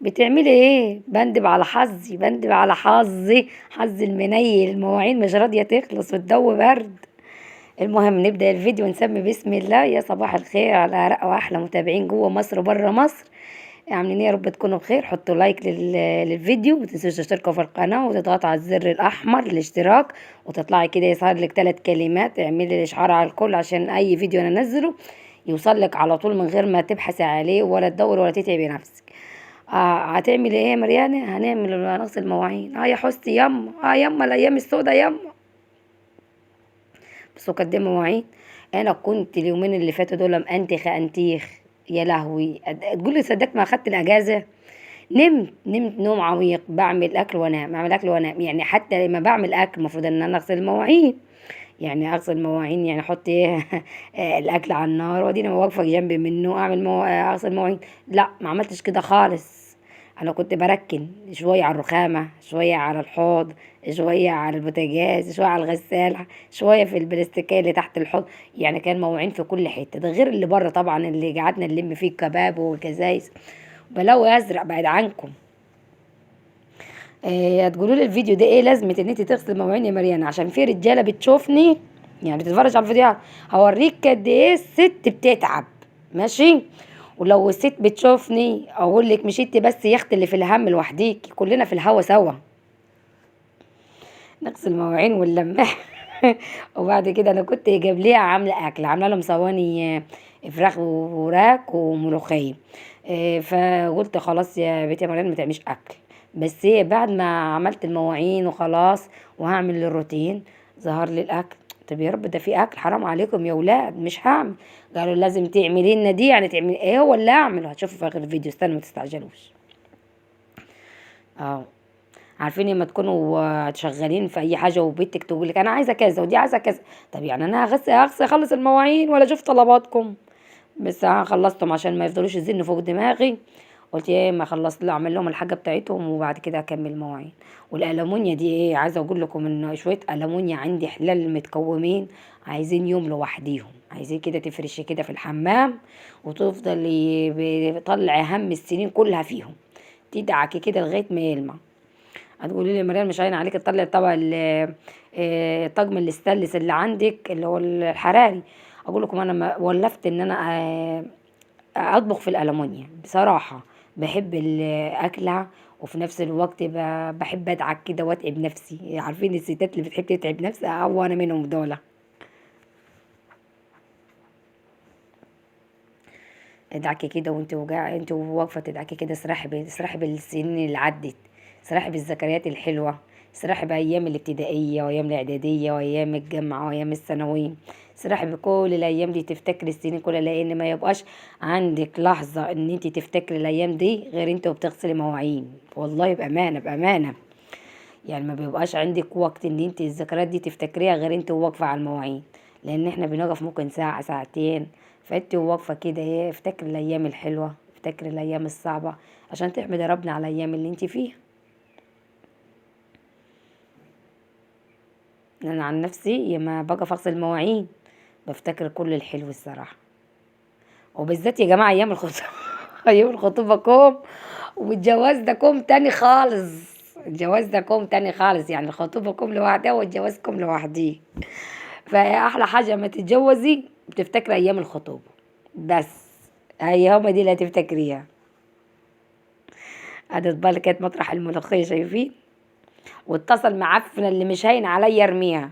بتعملي ايه؟ بندب على حظي، بندب على حظي، حظي المنيل. المواعين مش راضية تخلص والجو برد. المهم نبدأ الفيديو ونسمي بسم الله. يا صباح الخير على أرق وأحلى متابعين جوه مصر وبره مصر. عاملين ايه؟ يا رب تكونوا بخير. حطوا لايك للفيديو، متنسوش تشتركوا في القناة وتضغطوا على الزر الأحمر للاشتراك، وتطلعي كده يظهر لك 3 كلمات. اعملي الإشعار على الكل عشان أي فيديو أنا أنزله يوصل لك على طول من غير ما تبحثي عليه ولا تدوري ولا تتعبي نفسك. هتعملي ايه يا مريانة؟ هنغسل مواعين. يا حستي يما، يما الأيام السودا يما. بس قدام مواعين. انا كنت اليومين اللي فاتوا دول مأنتخة انتيخ. يا لهوي، تقول لي صدقت ما اخدت الاجازه. نمت نوم عميق، بعمل اكل وانام، اعمل اكل وانام. يعني حتى لما بعمل اكل المفروض ان انا اغسل المواعين. يعني اغسل المواعين، يعني احط ايه الاكل على النار وادينا واقفه جنبي منه اعمل اغسل مواعين. لا، ما عملتش كده خالص. انا كنت بركن شويه على الرخامه، شويه على الحوض، شويه على البوتاجاز، شويه على الغساله، شويه في البلاستيكيه اللي تحت الحوض. يعني كان مواعين في كل حته، ده غير اللي بره طبعا اللي قعدنا نلم فيه الكباب والكزايز. بلاوي ازرق بعد عنكم. هتقولوا لي الفيديو ده ايه لازمه ان انت تغسل مواعين يا مريان؟ عشان في رجاله بتشوفني، يعني بتتفرج على الفيديوهات. هوريك قد ايه الست بتتعب. ماشي. ولو الست بتشوفني اقول لك مش انت بس يا اختي اللي في الهم لوحديك، كلنا في الهوا سوا. نغسل مواعين ونلمها. وبعد كده انا كنت جايب ليها عامله اكل، عامله لهم صواني فراخ ووراك وملوخيه. فقلت خلاص يا بنتي يا مريم ما تعمليش اكل. بس هي بعد ما عملت المواعين وخلاص وهعمل الروتين ظهر لي الاكل. طب يا رب، ده في اكل؟ حرام عليكم يا ولاد، مش هعمل. قالوا لازم تعملي لنا دي. يعني تعملي ايه؟ هو اللي اعمل هتشوفوا في اخر الفيديو. استنوا ما تستعجلوش. اه. عارفين لما تكونوا شغالين في اي حاجه وبنتك تقول لك انا عايزه كذا ودي عايزه كذا. طب يعني انا هغسل اخلص المواعين ولا اشوف طلباتكم؟ بس أنا خلصتهم عشان ما يفضلوش يزنوا فوق دماغي. قلت ايه، ما خلصت لا اعمل لهم الحاجه بتاعتهم وبعد كده اكمل مواعين. والالمونيا دي ايه، عايزه اقول لكم ان شويه المونيا عندي حلال متكومين، عايزين يوم لوحديهم. عايزين كده تفرشي كده في الحمام وتفضل بيطلع هم السنين كلها فيهم، تدعكي كده لغايه ما يلمع. هتقولي لي يا مريم مش عاين عليك تطلعي الطبق طقم الاستانلس اللي عندك اللي هو الحراري. اقول لكم انا ما ولفت ان انا اطبخ في الالمونيا بصراحه. بحب الاكله وفي نفس الوقت بحب ادعك كده واتعب نفسي. عارفين الستات اللي بتحب تتعب نفسها، او انا منهم دول. ادعكي كده وانت انت واقفه تدعكي كده، اسرحي بالسنين اللي عدت، اسرحي بالذكريات الحلوه، اسرحي بايام الابتدائيه وايام الاعداديه وايام الجامعه وايام الثانويه. اسرحي بكل الايام دي، تفتكري السنين كلها، لان ما يبقاش عندك لحظه ان انت تفتكري الايام دي غير انت وبتغسلي مواعين. والله بامانه بامانه. يعني ما بيبقاش عندك وقت ان انت الذكريات دي تفتكريها غير انت واقفه على المواعين. لان احنا بنقف ممكن ساعه ساعتين، فانت واقفه كده ايه، افتكري الايام الحلوه، افتكري الايام الصعبه عشان تحمدي ربنا على الايام اللي انت فيها. انا عن نفسي لما بقف اغسل مواعين بفتكر كل الحلو الصراحه. وبالذات يا جماعه ايام الخطوبه. ايام الخطوبه كوم، والجواز ده كوم تاني خالص. الجواز ده كوم تاني خالص، يعني الخطوبه كوم لوحدها والجواز كوم لوحديه. فاحلى حاجه ما تتجوزي بتفتكري ايام الخطوبه بس. هي هما دي اللي هتفتكريها. هتطبخ كانت مطرح الملوخيه شايفين، واتصل معفنه اللي مش هين عليا ارميها.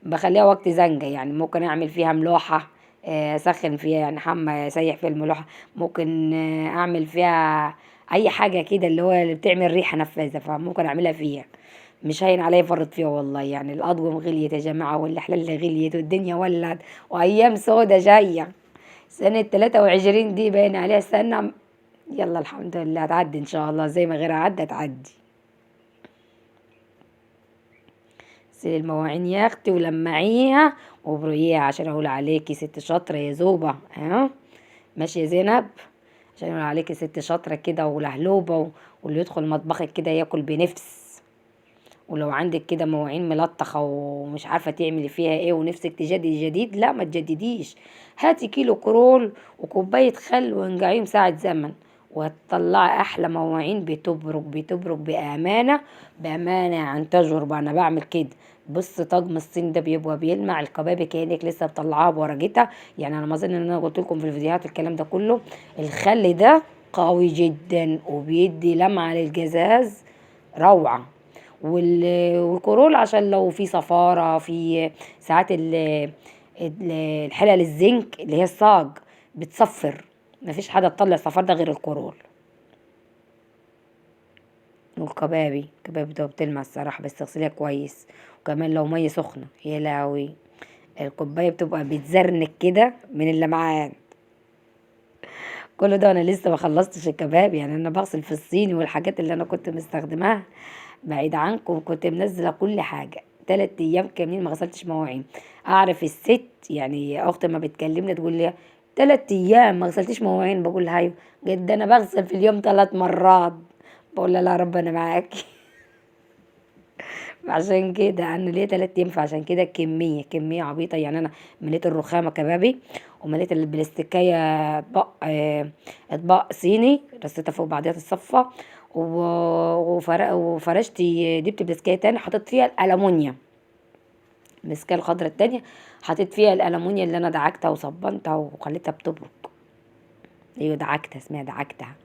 بخليها وقت زنقه، يعني ممكن اعمل فيها ملوحه، اسخن فيها يعني حمى اسيح فيها الملوحه. ممكن اعمل فيها اي حاجه كده اللي هو اللي بتعمل ريحه نفاذه، فممكن اعملها فيها. مش هين عليا فرط فيها والله. يعني الاطقم غليت يا جماعه والاحلال غليت والدنيا ولعت وايام سودة جايه. سنه 23 دي باين عليها سنه. يلا الحمد لله هتعدي ان شاء الله، زي ما غيرها عدت تعدي. غسلي المواعين يا اختي ولمعيها وبرييها عشان اقول عليكي ست شاطره يا زوبه. ها ماشي يا زينب؟ عشان اقول عليكي ست شاطره كده ولهلوبه واللي يدخل مطبخك كده ياكل بنفس. ولو عندك كده مواعين ملطخه ومش عارفه تعملي فيها ايه ونفسك تجددي جديد، لا ما تجدديش. هاتي كيلو كرول وكوبايه خل وانقعيهم ساعه زمن وهتطلعي احلى مواعين، بتبرك بامانه، بامانه عن تجربه انا بعمل كده. بص طقم الصين ده بيبقى بيلمع الكبابي كانك لسه مطلعاها بورقتها. يعني على ما اظن ان انا قلت لكم في الفيديوهات الكلام ده كله. الخل ده قوي جدا وبيدي لمعه للجزاز روعه. والكرول عشان لو في صفارة في ساعات الحلل الزنك اللي هي الصاج بتصفر. مفيش حاجة تطلع صفار ده غير الكرول. والكبابي ده بتلمع الصراحة، بس تغسليها كويس. وكمان لو مية سخنة يا لهوي، الكوباية بتبقى بتزرنك كده من اللمعان. كل ده انا لسه ما خلصتش الكباب، يعني انا بغسل في الصيني والحاجات اللي انا كنت مستخدماها بعيد عنكم. كنت منزله كل حاجه 3 ايام كاملين ما غسلتش مواعين. اعرف الست يعني اخت ما بتكلمني تقول لي 3 ايام ما غسلتيش مواعين، بقول لها ايوه. جد انا بغسل في اليوم 3 مرات. بقول لها لا ربنا معاكي. عشان كده انا ليه 3 ايام، فعشان كده كميه عبيطه. يعني انا مليت الرخامه كبابي، ومليت البلاستيكيه اطباق اطباق صيني، رصيتها فوق بعضيها الصفه. وفرشت، جبت بلاستيكيه تاني حطيت فيها الالومنيا. المسكه الخضراء التانية حطيت فيها الالومنيا اللي انا دعكتها وصبنتها وخليتها بتبرق. ايوه دعكتها، اسمها دعكتها.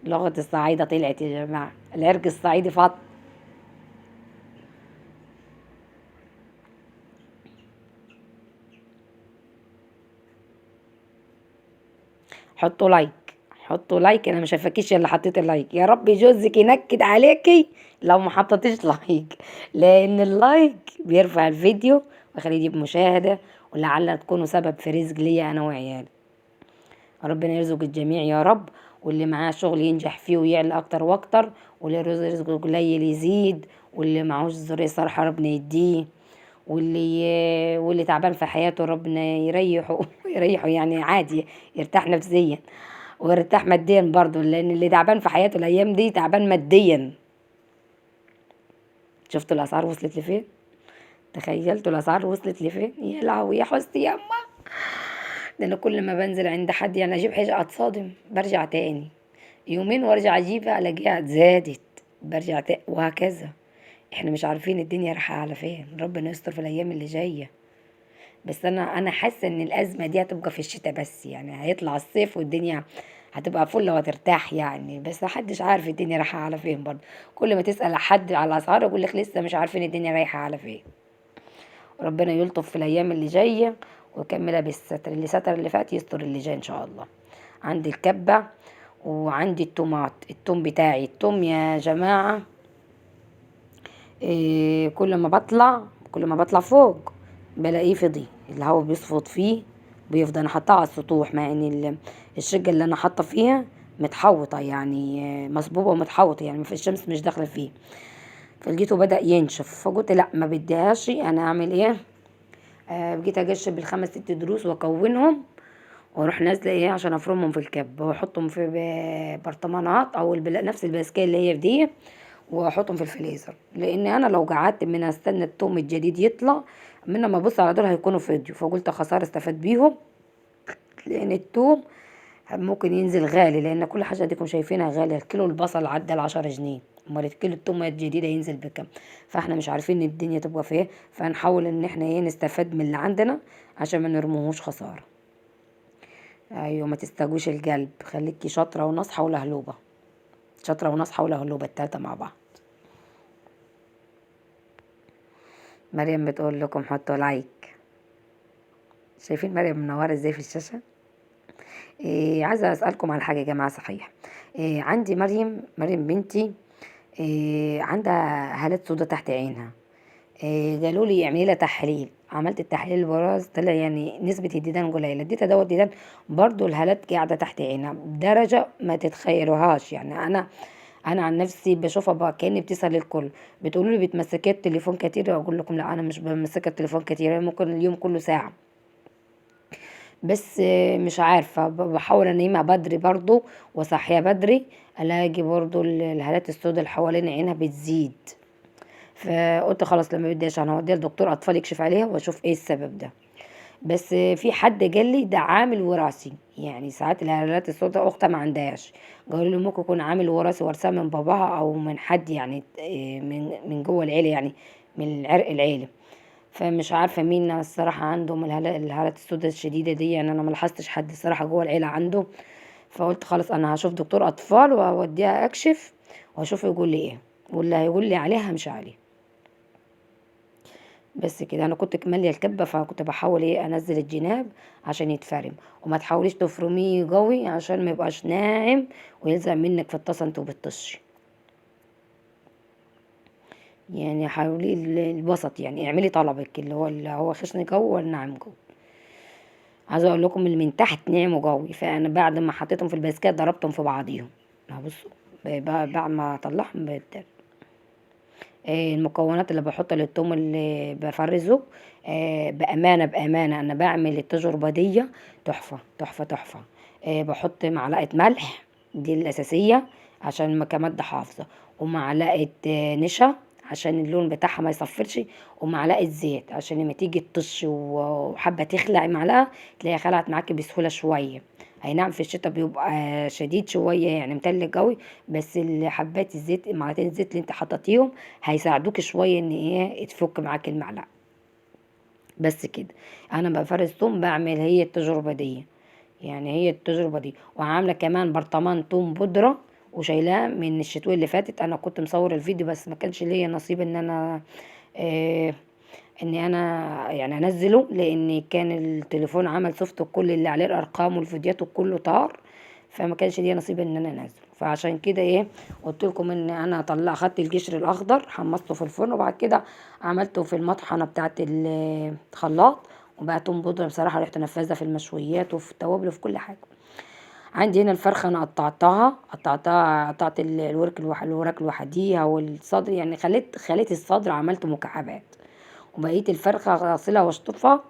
لغه الصعايده طلعت يا جماعه، العرق الصعيدي فط. حطوا لايك، حطوا لايك. انا مش شايفاكيش اللي حطيت اللايك، يا رب جوزك ينكد عليكي لو ما حطيتيش لايك. لان اللايك بيرفع الفيديو ويخليه يجيب مشاهدة، ولعل تكونوا سبب في رزق ليا انا وعيالي. ربنا يرزق الجميع يا رب. واللي معاه شغل ينجح فيه ويعلى اكتر واكتر، واللي رزقه قليل يزيد، واللي معهوش ذرية صالحة ربنا يديه، واللي تعبان في حياته ربنا يريحه. يريحه يعني عادي، يرتاح نفسيا ويرتاح ماديا برضه، لان اللي تعبان في حياته الايام دي تعبان ماديا. شفتوا الاسعار وصلت لفين؟ تخيلتوا الاسعار وصلت لفين؟ يا لهوي يا حستي يا اما. ده انا كل ما بنزل عند حد يعني اجيب حاجه اتصادم برجع تاني، يومين وارجع اجيبها الاقيها زادت، برجع تاني وهكذا. احنا مش عارفين الدنيا رايحه على فين، ربنا يستر في الايام اللي جايه. بس انا حاسه ان الازمه دي هتبقى في الشتاء بس، يعني هيطلع الصيف والدنيا هتبقى فل وهترتاح يعني. بس محدش عارف الدنيا رايحه على فين برضه. كل ما تسال حد على الاسعار يقول لك لسه مش عارفين الدنيا رايحه على فين. ربنا يلطف في الايام اللي جايه ويكملها بالستر، اللي ستر اللي فات يستر اللي جاي ان شاء الله. عندي الكبه وعندي التومات، التوم بتاعي. التوم يا جماعه إيه، كل ما بطلع فوق بلاقيه فضي، الهواء بيصفط فيه بيفضل. انا حاطاه على السطوح مع ان الشقه اللي انا حاطه فيها متحوطه، يعني مصبوبه ومتحوطه، يعني في الشمس مش داخله فيه. فلقيته بدأ ينشف، فقلت لا ما بديهاش، انا اعمل ايه؟ بقيت اجشب بالخمس ست دروس واكونهم، واروح نازله ايه عشان افرمهم في الكب واحطهم في برطمانات او نفس الباسكيه اللي هي في دي، واحطهم في الفريزر. لان انا لو قعدت من استنى التوم الجديد يطلع من ما ابص على دول هيكونوا فيديو، فقلت خساره استفاد بيهم. لان التوم ممكن ينزل غالي، لان كل حاجه ديكم شايفينها غاليه. الكيلو البصل عدى ال10 جنيه، امال الكيلو التوم الجديده ينزل بكام؟ فاحنا مش عارفين الدنيا تبقى فيه، فنحاول ان احنا ايه نستفاد من اللي عندنا عشان ما نرموهوش خساره. ايوه ما تستجوش القلب، خليكي شاطره وناصحه ولهلوبه. شاطره وناصحه ولهلوبه التلاته مع بعض. مريم بتقول لكم حطوا لايك. شايفين مريم منوره ازاي في الشاشه؟ عايزه اسالكم على حاجه يا جماعه صحيح. عندي مريم بنتي عندها هالات سودا تحت عينها. قالوا لي اعملي لها تحليل. عملت التحليل البراز طلع يعني نسبة الديدان قليلة، اديتها دواء ديدان برضو الهالات قاعدة تحت عينها بدرجة ما تتخيلوهاش. يعني انا عن نفسي بشوفها بقى كأني بتسأل الكل. بتقولوا لي بتمسكي التليفون كتير، اقول لكم لا انا مش بمسك التليفون كتير، ممكن اليوم كله ساعة بس. مش عارفة بحاول انيمها بدري برضو واصحيها بدري، الاقي برضو الهالات السوداء اللي حوالين عينها بتزيد. فقلت خلاص لما بديش انا هوديها لدكتور اطفال يكشف عليها واشوف ايه السبب ده. بس في حد قال لي ده عامل وراثي، يعني ساعات الهلالات السوداء اختها ما عندهاش، قالوا لي ممكن يكون عامل وراثي ورثاه من باباها او من حد يعني من جوه العيله يعني، من العرق العيلي. فمش عارفه مين الصراحه عندهم الهالات السوداء الشديده دي، يعني انا ما لاحظتش حد الصراحه جوه العيله عنده. فقلت خلاص انا هشوف دكتور اطفال واوديها اكشف واشوف يقول لي ايه، واللي هيقول لي عليها مش عليه. بس كده انا كنت ماليه الكبه، فكنت بحاول انزل الجناب عشان يتفرم، وما تحاوليش تفرميه قوي عشان ما يبقاش ناعم ويلزق منك في الطاسه انت وبتطشي. يعني حاولي الوسط، يعني اعملي طلبك اللي هو خشن جوه والناعم جوه. عايزه اقول لكم اللي من تحت ناعم قوي، فانا بعد ما حطيتهم في الباسكات ضربتهم في بعضيهم. بصوا بعد ما اطلعهم المكونات اللي بحطها للثوم اللي بفرزه، بأمانة بأمانة أنا بعمل التجربة دي تحفة تحفة تحفة. بحط معلقة ملح، دي الأساسية عشان كمادة حافظة، ومعلقة نشا عشان اللون بتاعها ما يصفرش، ومعلقة زيت عشان لما تيجي تطش وحابة تخلعي معلقة تلاقيها خلعت معاكي بسهولة شوية. اي نعم في الشتا بيبقى شديد شوية يعني متلج قوي، بس حبات الزيت معلقتين الزيت اللي انت حطيتيهم هيساعدوك شوية ان ايه تفك معاك المعلقة. بس كده انا بفرز توم بعمل هي التجربة دي، يعني هي التجربة دي. وعاملة كمان برطمان توم بودرة وشايلاه من الشتوية اللي فاتت، انا كنت مصور الفيديو بس ما كانش ليا نصيب ان انا آه اني انا يعني انزله، لان كان التليفون عمل سوفت كل اللي عليه الارقام والفيديوهات وكله طار، فما كانش ليا نصيب ان انا انزله. فعشان كده قلت لكم ان انا اخدت القشر الاخضر حمصته في الفرن، وبعد كده عملته في المطحنه بتاعه الخلاط، وبقى توم بودره بصراحه ريحته نفاذه في المشويات وفي التوابل وفي كل حاجه. عندي هنا الفرخه انا قطعت الوراك لوحديها والصدر، يعني خليت الصدر عملته مكعبات، وبقية الفرخة غسلها واشطفها.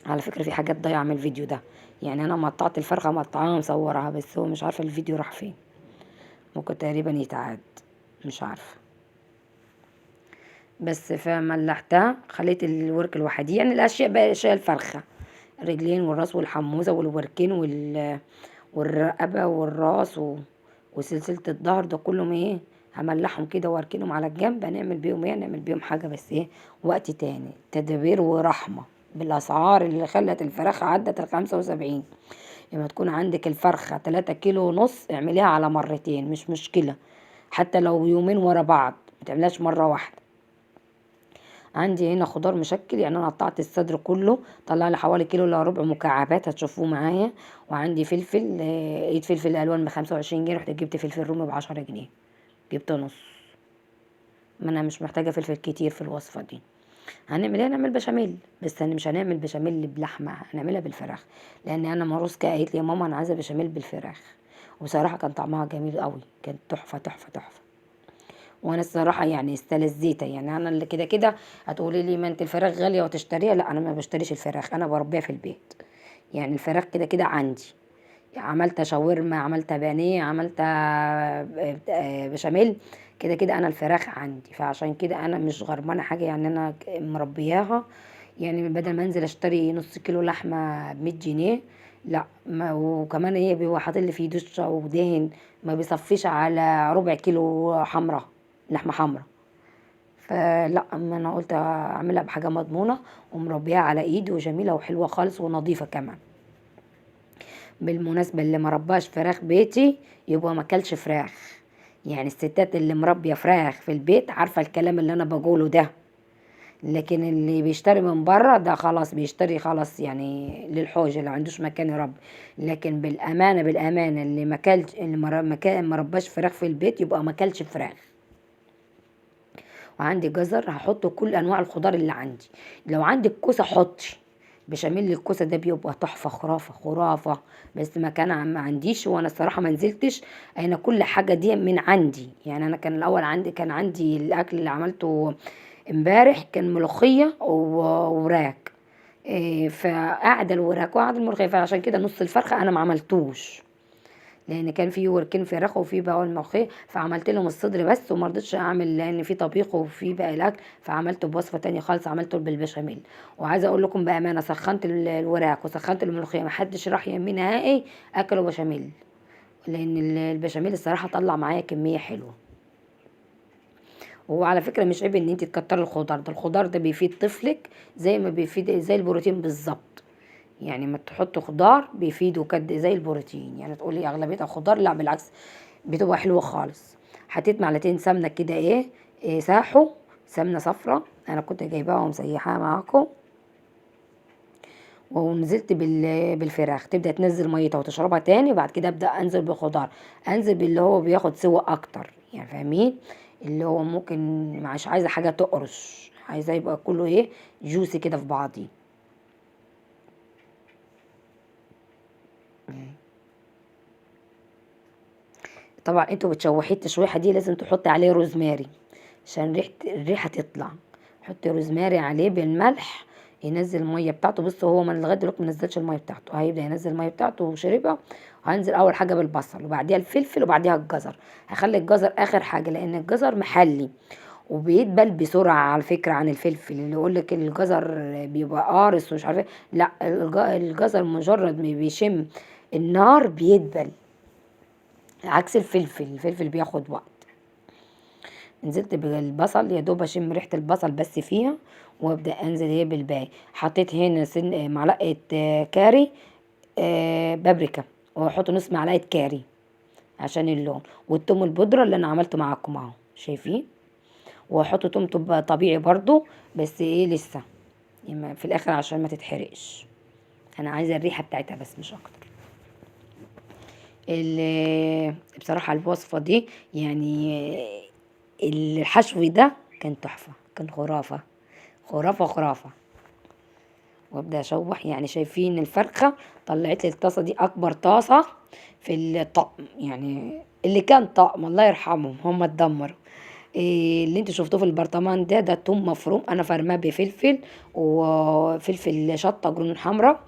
على فكرة في حاجات ضايعة من الفيديو ده، يعني انا مقطعت الفرخة مقطعاها مصورها، بس هو مش عارفة الفيديو راح فين، ممكن تقريبا يتعاد، مش عارفة. بس فملحتها خليت الورك الوحيد، يعني الاشياء بقى اشياء الفرخة، الرجلين والراس والحموزة والوركين والرقبة والراس وسلسلة الظهر ده كلهم هملحهم كده واركنهم على الجنب، هنعمل بيهم نعمل بيهم حاجة، بس وقت تاني تدابير ورحمة بالأسعار اللي خلت الفراخ عدت 75. لما تكون عندك الفرخة 3 كيلو ونص اعمليها على مرتين مش مشكلة، حتى لو يومين ورا بعض متعملهاش مرة واحدة. عندي هنا خضار مشكل، يعني انا قطعت الصدر كله طلع لي حوالي كيلو الا ربع مكعبات هتشوفوه معايا. وعندي فلفل، ايد فلفل الوان ب25 جنيه، رحت جبت فلفل رومي ب10 جنيه، جبت نص، ما انا مش محتاجه فلفل كتير في الوصفه دي. هنعمل بشاميل، بس انا مش هنعمل بشاميل بلحمه، هنعملها بالفراخ، لان انا ماروسكا قالت لي يا ماما انا عايزه بشاميل بالفراخ، وبصراحه كان طعمها جميل قوي، كانت تحفه تحفه تحفه. وانا الصراحه يعني استلذيتها، يعني انا اللي كده كده هتقولي لي ما انت الفراخ غاليه وتشتريها، لا انا ما بشتريش الفراخ، انا بربيها في البيت، يعني الفراخ كده كده عندي، عملت شاورما عملت بانيه عملت بشاميل، كده كده انا الفراخ عندي، فعشان كده انا مش غرمانه حاجه، يعني انا مربياها. يعني بدل ما انزل اشتري نص كيلو لحمه ب100 جنيه، لا ما وكمان بيبقى حاطط لي فيه دشه ودهن، ما بيصفيش على ربع كيلو لحمه حمرا. فلا اما انا قلت اعملها بحاجه مضمونه ومربيها على ايدي وجميله وحلوه خالص ونظيفه كمان. بالمناسبة اللي مرباش فراخ بيتي يبقى ما كلش فراخ، يعني الستات اللي مربية فراخ في البيت عارفة الكلام اللي انا بقوله ده، لكن اللي بيشتري من بره ده خلاص بيشتري خلاص يعني للحوج اللي عندوش مكان يربي. لكن بالامانه بالامانه اللي ما كلش اللي مرباش فراخ في البيت يبقى ما كلش فراخ. وعندي جزر هحط كل انواع الخضار اللي عندي، لو عندك كوسه حطي بشاميل الكوسه ده بيبقى تحفه خرافه خرافه. بس ما عنديش، وانا الصراحه ما نزلتش، انا كل حاجه دي من عندي، يعني انا كان الاول كان عندي الاكل اللي عملته امبارح كان ملوخيه ووراك، فقاعده الوراك وقاعده الملوخيه، فعشان كده نص الفرخه انا ما عملتوش، لان كان في وركين فراخ وفي بقى الملوخيه، فعملت لهم الصدر بس وما رضيتش اعمل لان في طبيخ وفي بقى الاكل، فعملته بوصفه تانية خالص، عملته بالبشاميل. وعايزه اقول لكم بامانه، سخنت الوراك وسخنت الملوخيه، ما حدش راح يمين نهائي اكلوا بشاميل، لان البشاميل الصراحه طلع معايا كميه حلوه. وعلى فكره مش عيب ان انت تكتري الخضار ده، الخضار ده بيفيد طفلك زي ما بيفيد زي البروتين بالظبط. يعني ما تحط خضار بيفيدوا كد زي البروتين، يعني تقولي اغلبيتها خضار، لا بالعكس بتبقى حلوه خالص. حطيت معلقتين سمنه كده إيه ساحوا، سمنه صفرة انا كنت جايباها ومسيحاها معاكم. ونزلت بالفراخ، تبدا تنزل ميتها وتشربها تاني، وبعد كده ابدا انزل بالخضار، انزل باللي هو بياخد سوا اكتر، يعني فاهمين؟ اللي هو ممكن مش عايزه حاجه تقرش، عايزه يبقى كله جوسي كده في بعضيه. طبعا انتوا بتشوحيه التشويحه دي لازم تحطي عليه روزماري عشان الريحه تطلع. حطي روزماري عليه بالملح ينزل الميه بتاعته. بصوا هو من لغايه دلوقتي ما نزلش الميه بتاعته، هيبدا ينزل الميه بتاعته وشربها. هنزل اول حاجه بالبصل وبعديها الفلفل وبعديها الجزر. هخلي الجزر اخر حاجه لان الجزر محلي وبيدبل بسرعه على فكره عن الفلفل. اللي يقول لك الجزر بيبقى قارص ومش عارفه، لا الجزر مجرد ما بيشم النار بيدبل، عكس الفلفل بياخد وقت. نزلت بالبصل يا دوب اشم ريحه البصل بس فيها، وابدا انزل بالباقي. حطيت هنا معلقه كاري، بابريكا، واحط نص معلقه كاري عشان اللون، والثوم البودره اللي انا عملته معاكم اهو شايفين. واحط توم طبيعي برضو، بس لسه في الاخر عشان ما تتحرقش، انا عايزه الريحه بتاعتها بس مش اكتر. بصراحة الوصفة دي يعني الحشو ده كان تحفة، كان خرافة خرافة خرافة. وابدا اشوح، يعني شايفين الفرخة طلعت لي الطاسة دي اكبر طاسة في الطقم، يعني اللي كان طقم الله يرحمهم هم اتدمروا. اللي انتوا شفتوه في البرطمان ده توم مفروم، انا فرماه بفلفل وفلفل شطه جنون حمراء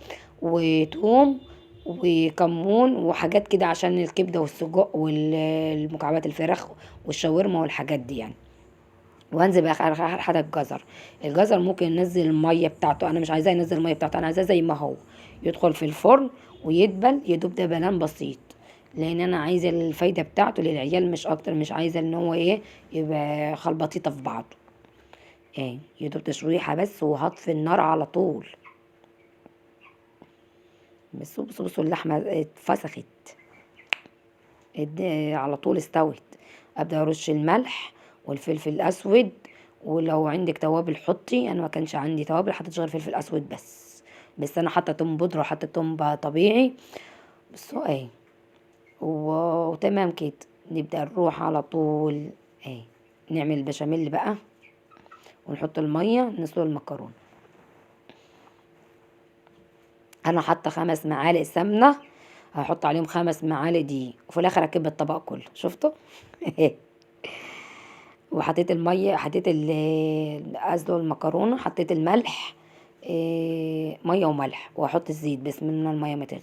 وتوم وكمون وحاجات كده عشان الكبده والسجق والمكعبات الفراخ والشاورما والحاجات دي يعني. وانزل بقى آخر حاجه الجزر ممكن ننزل الميه بتاعته، انا مش عايزاه ينزل الميه بتاعته، انا عايزاه زي ما هو يدخل في الفرن ويدبل يدوب دبلان بسيط، لان انا عايزه الفايده بتاعته للعيال مش اكتر، مش عايزه ان هو يبقى خلبطيطه في بعضه. يدوب تشويحه بس وهطفي النار على طول. بصوا اللحمه اتفسخت، على طول استوت. ابدا ارش الملح والفلفل الاسود، ولو عندك توابل حطي، انا ما كانش عندي توابل حطيت غير فلفل اسود بس انا حاطه توم بودره وحاطه توم طبيعي. بس وتمام كده. نبدا نروح على طول نعمل البشاميل بقى، ونحط الميه نسلق المكرونه. انا حاطه 5 معالق سمنه، هحط عليهم 5 معالق دقيق، وفي الاخر اكب الطبق كله شفتوا. وحطيت الميه، حطيت اسلق المكرونه، حطيت الملح، ميه وملح، واحط الزيت بس من الميه ما تغلي،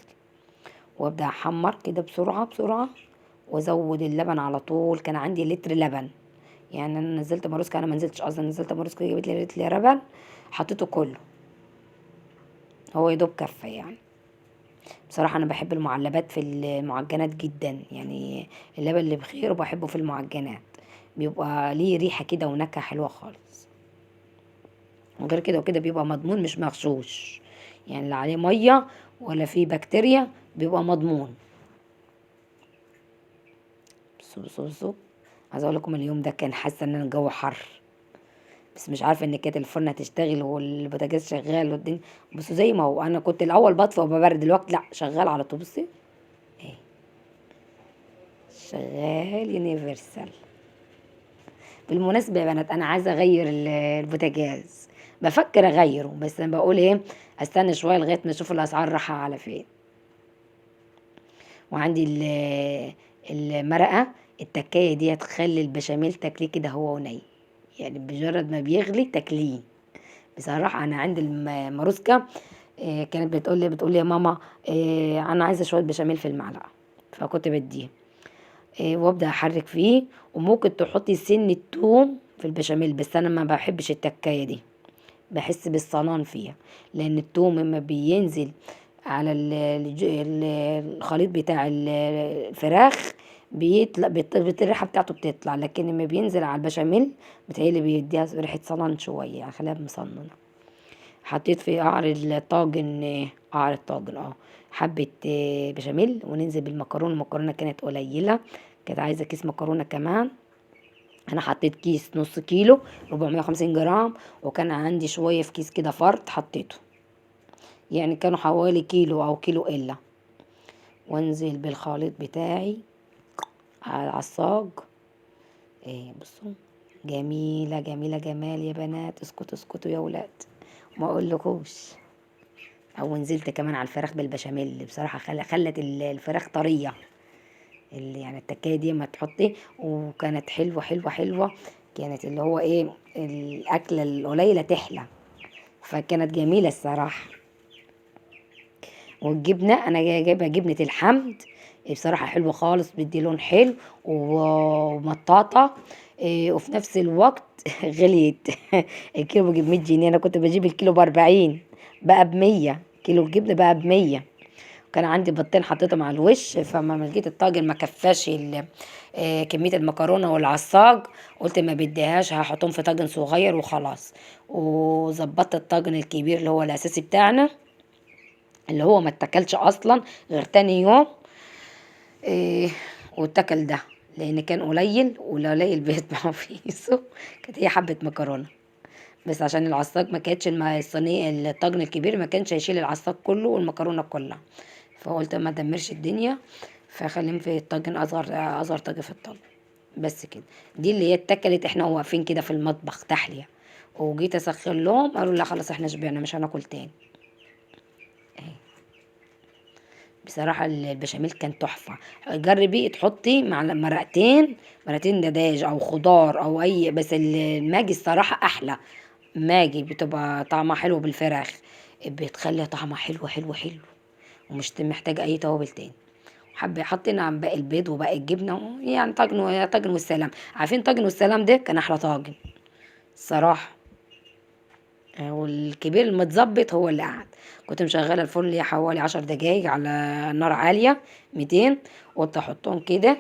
وابدا احمر كده بسرعه بسرعه، وازود اللبن على طول. كان عندي لتر لبن، يعني انا نزلت ماروسكا، انا ما نزلتش اصلا، نزلت ماروسكا جابت لي لتر لبن حطيته كله، هو يدوب كفه يعني. بصراحه انا بحب المعلبات في المعجنات جدا، يعني اللبن اللي بخير وبحبه في المعجنات، بيبقى ليه ريحه كده ونكهه حلوه خالص. وغير كده وكده بيبقى مضمون مش مغشوش، يعني لا عليه ميه ولا فيه بكتيريا، بيبقى مضمون. بصوا عايزه اقول لكم اليوم ده كان حاسه ان الجو حر، بس مش عارفه ان كانت الفرن هتشتغل والبوتاجاز شغال والدنيا. بصوا زي ما هو، انا كنت الاول بطفي وببرد، دلوقتي لا شغال على طول. بصي اهي شغال يونيفرسال. بالمناسبه يا بنات انا عايزه اغير البوتاجاز، بفكر اغيره، بس انا بقول استنى شويه لغايه ما اشوف الاسعار رايحه على فين. وعندي المرقه، التكايه دي هتخلي البشاميل تاكليه كده هو وني، يعني بمجرد ما بيغلي تاكليه. بصراحه انا عندي الماروسكا كانت بتقول لي يا ماما انا عايزه شويه بشاميل في المعلقه، فكنت بديه وابدا احرك فيه. وممكن تحطي سن التوم في البشاميل، بس انا ما بحبش التكايه دي، بحس بالصنان فيها، لان التوم لما بينزل على الخليط بتاع الفراخ بيطلع الريحه بتاعته بتطلع، لكن لما بينزل على البشاميل بتهيألي بيديها ريحه صنان شويه، يعني خليها مصننه. حطيت في قعر الطاجن حبة بشاميل، وننزل بالمكرونة. المكرونة كانت قليلة، كانت عايزة كيس مكرونة كمان. انا حطيت كيس نص كيلو 450 جرام، وكان عندي شوية في كيس كده فرد حطيته، يعني كانوا حوالي كيلو او كيلو الا. وانزل بالخليط بتاعي على العصاج. بصوا، جميلة جميلة جمال يا بنات، اسكتوا اسكتوا يا ولاد، ما اقولكوش. او نزلت كمان على الفراخ بالبشاميل، اللي بصراحه خلت الفراخ طريه، اللي يعني التكايه دي ما تحطي. وكانت حلوه حلوه حلوه، كانت اللي هو الاكله القليله تحلى، فكانت جميله الصراحه. والجبنه انا جايبه جبنه الحمد، بصراحه حلوه خالص، بتدي لون حلو ومطاطه. وفي نفس الوقت غليت. الكيلو بجيب 100 جنيه، انا كنت بجيب الكيلو ب40، بقى ب100. كيلو الجبنه بقى ب100. كان عندي بيضتين حطيتهم على الوش، فما لقيت الطاجن ما كفاش كمية المكرونة والعصاج، قلت ما بديهاش، هحطهم في طاجن صغير وخلاص. وظبطت الطاجن الكبير اللي هو الأساسي بتاعنا، اللي هو ما اتاكلش أصلا غير تاني يوم. إيه واتاكل ده، لأن كان قليل، والقليل بيتباع فيه كانت هي حبة مكرونة بس، عشان العصاج ما كانتش الصينية الطاجن الكبير ما كانش هيشيل العصاج كله والمكرونة كلها، فقلت ما دمرش الدنيا، فخليهم في الطاجن، اصغر طاجن في الطاجن بس كده. دي اللي هي اتاكلت، احنا واقفين كده في المطبخ تحليه، وجيت اسخن لهم قالوا لا خلاص احنا شبعنا مش هناكل تاني. بصراحة البشاميل كان تحفة. جربي تحطي مع مرقتين دجاج او خضار او اي، بس الماجي الصراحة احلى. ماجي بتبقى طعمها حلو بالفراخ، بتخلي طعمها حلو حلو حلو، ومش محتاجة اي توابل تاني. حطينا عن باقي البيض وباقي الجبنة، يعني طاجن والسلام. عارفين طاجن والسلام ده كان احلى طاجن الصراحة. والكبير المتظبط هو اللي قعد. كنت مشغلة الفرن ليا حوالي 10 دقايق على نار عالية 200، قلت احطهم كده،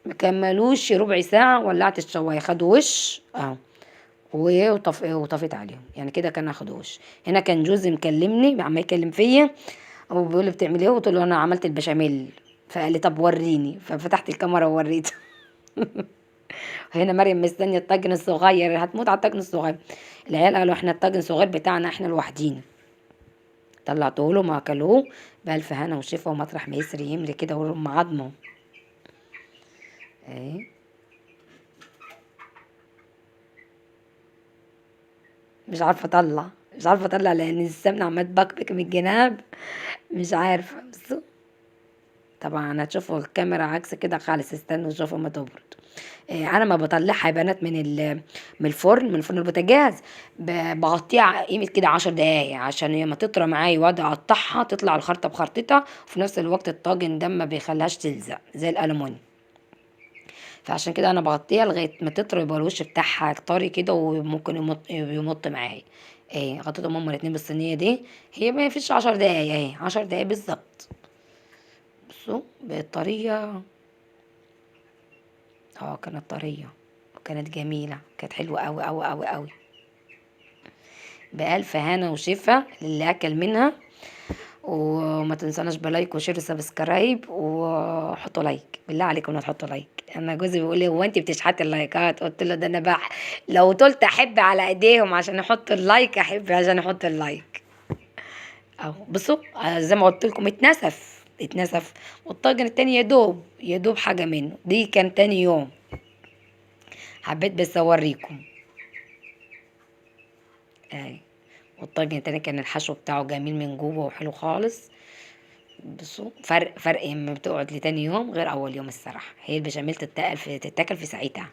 مكملوش ربع ساعة ولعت الشواية خدوا وش وطفيت عليهم، يعني كده كان اخد وش. هنا كان جوزي مكلمني عمال يكلم فيا، وبيقول لي بتعملي ايه؟ قلت له انا عملت البشاميل. فقال لي طب وريني، ففتحت الكاميرا ووريته. هنا مريم مستنيه الطاجن الصغير، هتموت على الطاجن الصغير. العيال قالوا احنا الطاجن الصغير بتاعنا احنا لوحدينا، طلعته له ما اكلوه بألف هنا وشفا، ومطرح ما يسري يملي كده ورم عظمه. ايه مش عارفه اطلع لان السمنه عمال تبكبك من الجناب، مش عارفه بس. طبعا هتشوفوا الكاميرا عكس كده خالص، استنوا شوفوا ما تبرد. انا ما بطلعها يا بنات من فرن البوتاجاز، بغطيها قيمه كده 10 دقايق، عشان هي ما تطرى معايا وادي اقطعها تطلع الخرطه بخرطتها، وفي نفس الوقت الطاجن ده ما بيخليهاش تلزق زي الالومنيوم. فعشان كده انا بغطيها لغايه ما تطرى، يبقى الوش بتاعها طري كده، وممكن يمط معايا. غطيتهم هما الاتنين بالصينيه دي، هي ما فيش 10 دقايق، 10 دقايق بالظبط. بصوا بقت طريه. كانت طرية، وكانت جميلة، كانت حلوة أوي أوي أوي أوي. بألف هنا وشفا للي أكل منها. وما تنسوناش بلايك وشير وسبسكرايب، وحطوا لايك بالله عليكم، لا تحطوا لايك. انا جوزي بيقول لي هو انت بتشحتي اللايكات؟ قلت له ده انا لو قلت احب على ايديهم عشان يحطوا اللايك احب عشان يحطوا اللايك. اهو بصوا، زي ما قلت لكم اتنسف. والطاجن التاني يا دوب حاجه منه، دي كان تاني يوم. حبيت بس اوريكم. اهي. والطاجن التاني كان الحشو بتاعه جميل من جوه وحلو خالص. بصوا فرق اما بتقعد لتاني يوم غير اول يوم الصراحه. هي البشاميل تتاكل في ساعتها.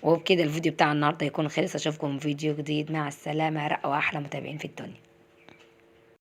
وبكده الفيديو بتاع النهارده يكون خلص، اشوفكم في فيديو جديد، مع السلامه، رق واحلى متابعين في الدنيا.